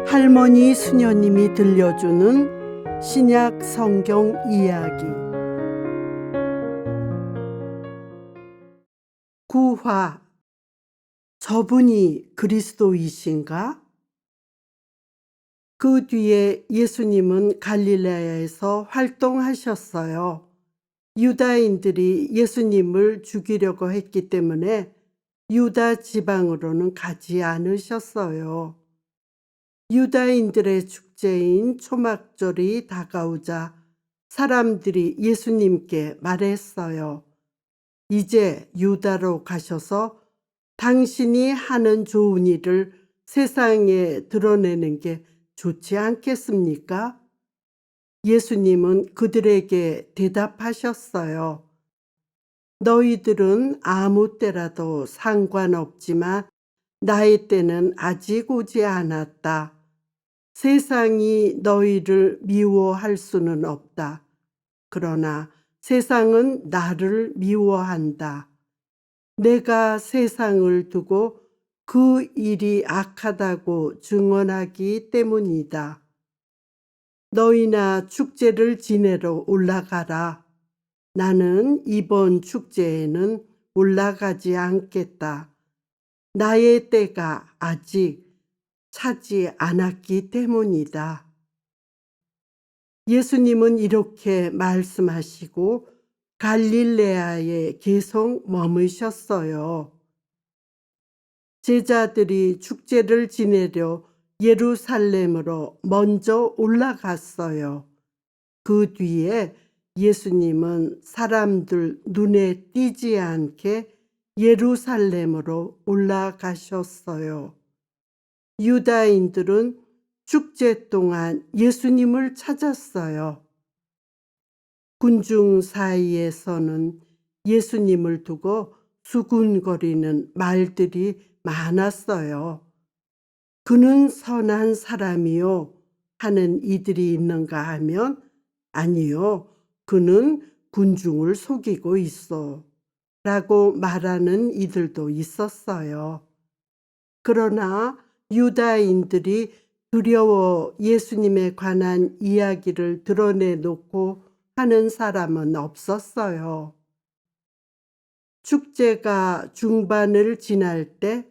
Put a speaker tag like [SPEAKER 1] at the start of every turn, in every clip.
[SPEAKER 1] 할머니 수녀님이 들려주는 신약 성경 이야기. 구화. 저분이 그리스도이신가? 그 뒤에 예수님은 갈릴레아에서 활동하셨어요. 유다인들이 예수님을 죽이려고 했기 때문에 유다 지방으로는 가지 않으셨어요. 유다인들의 축제인 초막절이 다가오자 사람들이 예수님께 말했어요. 이제 유다로 가셔서 당신이 하는 좋은 일을 세상에 드러내는 게 좋지 않겠습니까? 예수님은 그들에게 대답하셨어요. 너희들은 아무 때라도 상관없지만 나의 때는 아직 오지 않았다. 세상이 너희를 미워할 수는 없다. 그러나 세상은 나를 미워한다. 내가 세상을 두고 그 일이 악하다고 증언하기 때문이다. 너희나 축제를 지내러 올라가라. 나는 이번 축제에는 올라가지 않겠다. 나의 때가 아직 차지 않았기 때문이다. 예수님은 이렇게 말씀하시고 갈릴레아에 계속 머무셨어요. 제자들이 축제를 지내려 예루살렘으로 먼저 올라갔어요. 그 뒤에 예수님은 사람들 눈에 띄지 않게 예루살렘으로 올라가셨어요. 유다인들은 축제 동안 예수님을 찾았어요. 군중 사이에서는 예수님을 두고 수군거리는 말들이 많았어요. 그는 선한 사람이요 하는 이들이 있는가 하면 아니요, 그는 군중을 속이고 있어 라고 말하는 이들도 있었어요. 그러나 유다인들이 두려워 예수님에 관한 이야기를 드러내놓고 하는 사람은 없었어요. 축제가 중반을 지날 때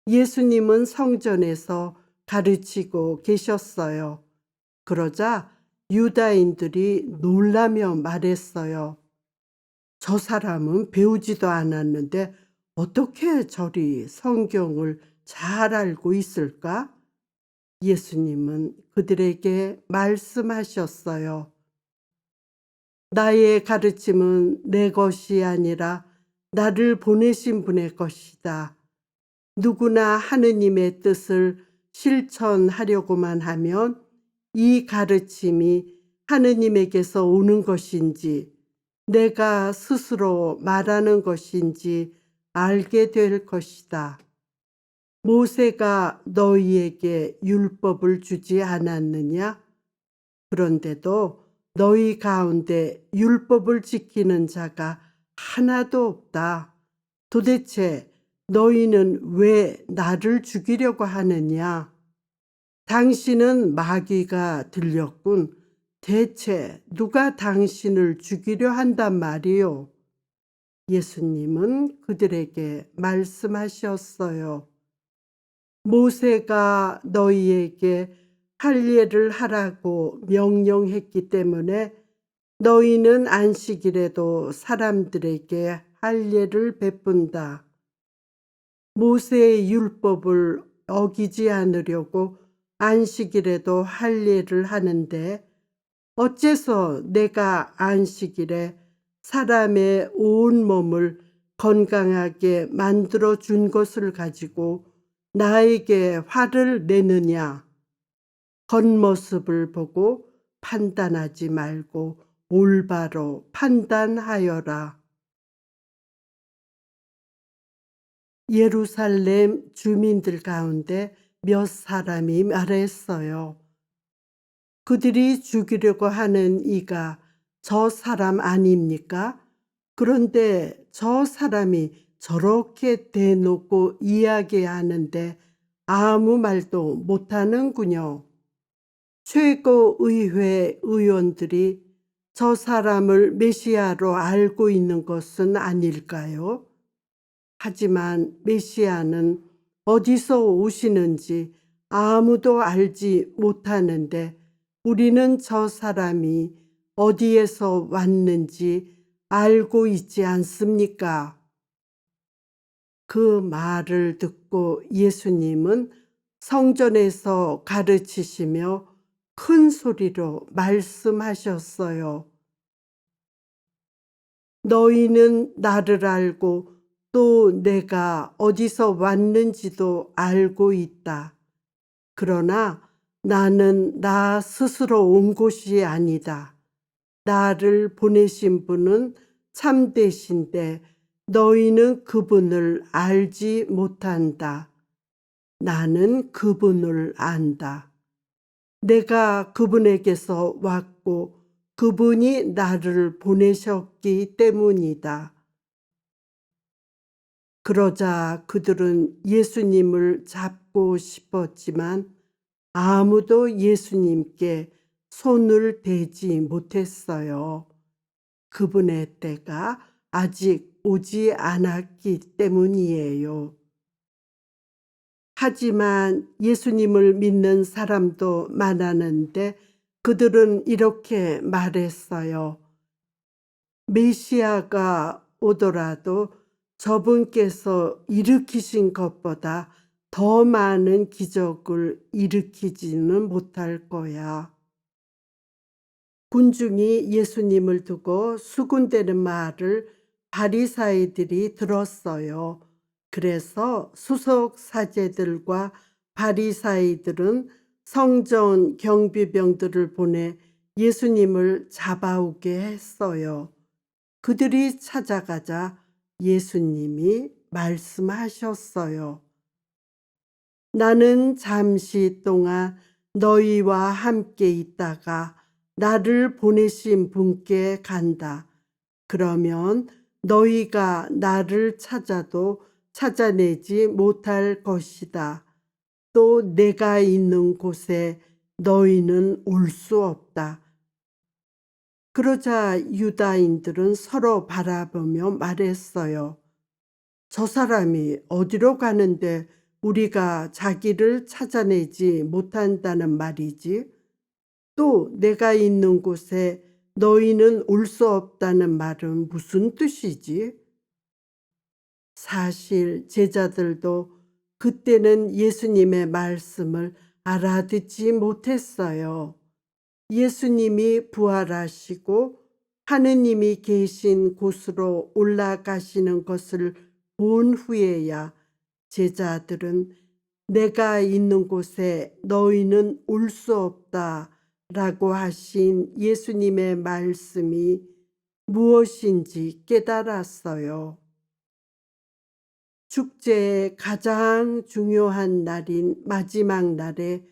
[SPEAKER 1] 예수님은 성전에서 가르치고 계셨어요. 그러자 유다인들이 놀라며 말했어요. 저 사람은 배우지도 않았는데 어떻게 저리 성경을 잘 알고 있을까? 예수님은 그들에게 말씀하셨어요. 나의 가르침은 내 것이 아니라 나를 보내신 분의 것이다. 누구나 하느님의 뜻을 실천하려고만 하면 이 가르침이 하느님에게서 오는 것인지 내가 스스로 말하는 것인지 알게 될 것이다. 모세가 너희에게 율법을 주지 않았느냐? 그런데도 너희 가운데 율법을 지키는 자가 하나도 없다. 도대체 너희는 왜 나를 죽이려고 하느냐? 당신은 마귀가 들렸군. 대체 누가 당신을 죽이려 한단 말이요? 예수님은 그들에게 말씀하셨어요. 모세가 너희에게 할례를 하라고 명령했기 때문에 너희는 안식일에도 사람들에게 할례를 베푼다. 모세의 율법을 어기지 않으려고 안식일에도 할례를 하는데 어째서 내가 안식일에 사람의 온 몸을 건강하게 만들어 준 것을 가지고 나에게 화를 내느냐? 겉모습을 보고 판단하지 말고 올바로 판단하여라. 예루살렘 주민들 가운데 몇 사람이 말했어요. 그들이 죽이려고 하는 이가 저 사람 아닙니까? 그런데 저 사람이 저렇게 대놓고 이야기하는데 아무 말도 못하는군요. 최고의회 의원들이 저 사람을 메시아로 알고 있는 것은 아닐까요? 하지만 메시아는 어디서 오시는지 아무도 알지 못하는데 우리는 저 사람이 어디에서 왔는지 알고 있지 않습니까? 그 말을 듣고 예수님은 성전에서 가르치시며 큰 소리로 말씀하셨어요. 너희는 나를 알고 또 내가 어디서 왔는지도 알고 있다. 그러나 나는 나 스스로 온 곳이 아니다. 나를 보내신 분은 참되신데 너희는 그분을 알지 못한다. 나는 그분을 안다. 내가 그분에게서 왔고 그분이 나를 보내셨기 때문이다. 그러자 그들은 예수님을 잡고 싶었지만 아무도 예수님께 손을 대지 못했어요. 그분의 때가 아직 오지 않았기 때문이에요. 하지만 예수님을 믿는 사람도 많았는데 그들은 이렇게 말했어요. 메시아가 오더라도 저분께서 일으키신 것보다 더 많은 기적을 일으키지는 못할 거야. 군중이 예수님을 두고 수군대는 말을 바리사이들이 들었어요. 그래서 수석 사제들과 바리사이들은 성전 경비병들을 보내 예수님을 잡아오게 했어요. 그들이 찾아가자 예수님이 말씀하셨어요. 나는 잠시 동안 너희와 함께 있다가 나를 보내신 분께 간다. 그러면 너희가 나를 찾아도 찾아내지 못할 것이다. 또 내가 있는 곳에 너희는 올 수 없다. 그러자 유다인들은 서로 바라보며 말했어요. 저 사람이 어디로 가는데 우리가 자기를 찾아내지 못한다는 말이지? 또 내가 있는 곳에 너희는 올 수 없다는 말은 무슨 뜻이지? 사실 제자들도 그때는 예수님의 말씀을 알아듣지 못했어요. 예수님이 부활하시고 하느님이 계신 곳으로 올라가시는 것을 본 후에야 제자들은 내가 있는 곳에 너희는 올 수 없다 라고 하신 예수님의 말씀이 무엇인지 깨달았어요. 축제의 가장 중요한 날인 마지막 날에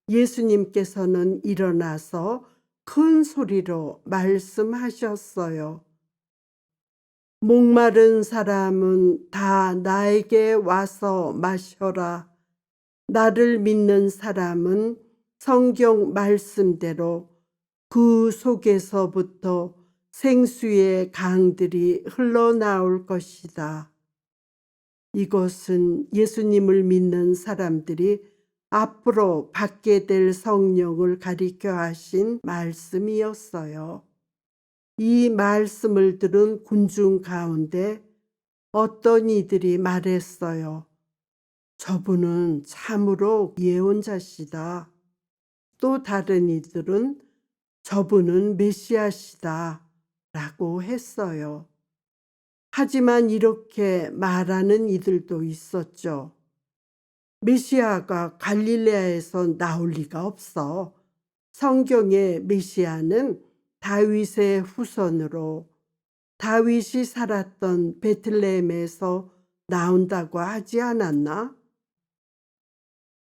[SPEAKER 1] 예수님께서는 일어나서 큰 소리로 말씀하셨어요. 목마른 사람은 다 나에게 와서 마셔라. 나를 믿는 사람은 성경 말씀대로 그 속에서부터 생수의 강들이 흘러나올 것이다. 이것은 예수님을 믿는 사람들이 앞으로 받게 될 성령을 가리켜 하신 말씀이었어요. 이 말씀을 들은 군중 가운데 어떤 이들이 말했어요. 저분은 참으로 예언자시다. 또 다른 이들은 저분은 메시아시다 라고 했어요. 하지만 이렇게 말하는 이들도 있었죠. 메시아가 갈릴레아에서 나올 리가 없어. 성경의 메시아는 다윗의 후손으로 다윗이 살았던 베들레헴에서 나온다고 하지 않았나?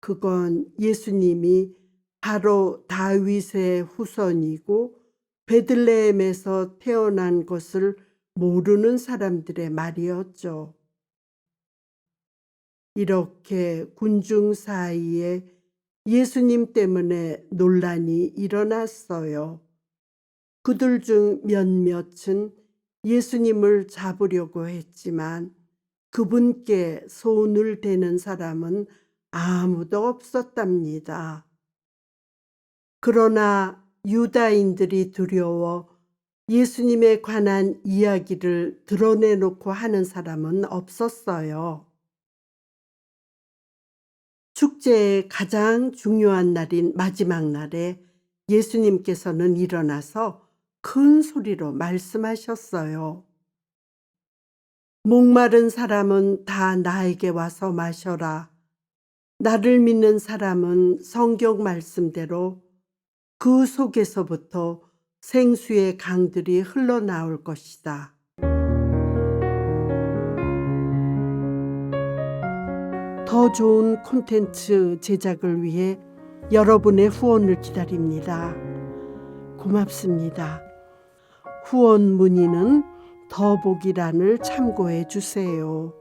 [SPEAKER 1] 그건 예수님이 바로 다윗의 후손이고 베들레헴에서 태어난 것을 모르는 사람들의 말이었죠. 이렇게 군중 사이에 예수님 때문에 논란이 일어났어요. 그들 중 몇몇은 예수님을 잡으려고 했지만 그분께 손을 대는 사람은 아무도 없었답니다. 그러나 유다인들이 두려워 예수님에 관한 이야기를 드러내놓고 하는 사람은 없었어요. 축제의 가장 중요한 날인 마지막 날에 예수님께서는 일어나서 큰 소리로 말씀하셨어요. 목마른 사람은 다 나에게 와서 마셔라. 나를 믿는 사람은 성경 말씀대로 그 속에서부터 생수의 강들이 흘러나올 것이다. 더 좋은 콘텐츠 제작을 위해 여러분의 후원을 기다립니다. 고맙습니다. 후원 문의는 더보기란을 참고해 주세요.